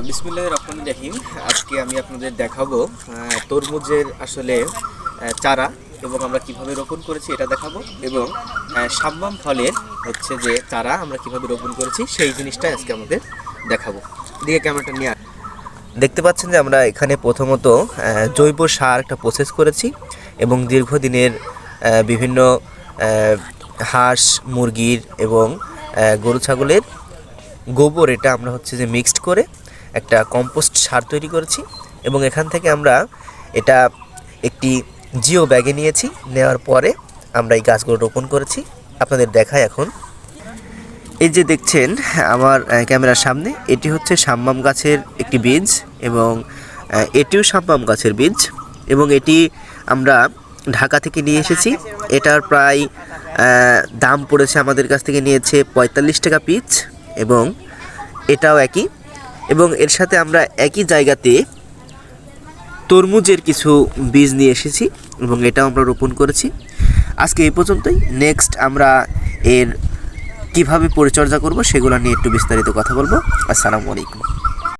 বিসমিল্লাহির রহমানির রহিম। আজকে আমি আপনাদের দেখাবো তরমুজের আসলে চারা এবং আমরা কিভাবে রোপণ করেছি এটা দেখাবো, এবং শাম্মাম ফলের হচ্ছে যে চারা আমরা কিভাবে রোপণ করেছি সেই জিনিসটা আজকে আমাদের দেখাবো। দিকে ক্যামেরাটা নিয়ে দেখতে পাচ্ছেন যে আমরা এখানে প্রথমত জৈব সার একটা প্রসেস করেছি এবং দীর্ঘদিনের বিভিন্ন হাঁস মুরগির এবং গরু ছাগলের গোবর এটা আমরা হচ্ছে যে মিক্সড করে একটা কম্পোস্ট সার তৈরি করেছি এবং এখান থেকে আমরা এটা একটি জিও ব্যাগে নিয়েছি। নেওয়ার পরে আমরা এই গাছগুলো রোপণ করেছি। আপনাদের দেখায় এখন এই যে দেখছেন আমার ক্যামেরার সামনে, এটি হচ্ছে শাম্মাম গাছের একটি বীজ এবং এটিও শাম্মাম গাছের বীজ এবং এটি আমরা ঢাকা থেকে নিয়ে এসেছি। এটার প্রায় দাম পড়েছে, আমাদের কাছ থেকে নিয়েছে ৪৫ টাকা পিস এবং এটাও একই। এবং এর সাথে আমরা একই জায়গাতে তরমুজের কিছু বীজ নিয়ে এসেছি এবং এটাও আমরা রোপণ করেছি। আজকে এই পর্যন্তই। নেক্সট আমরা এর কিভাবে পরিচর্যা করব সেগুলো নিয়ে একটু বিস্তারিত কথা বলবো। আসসালামু আলাইকুম।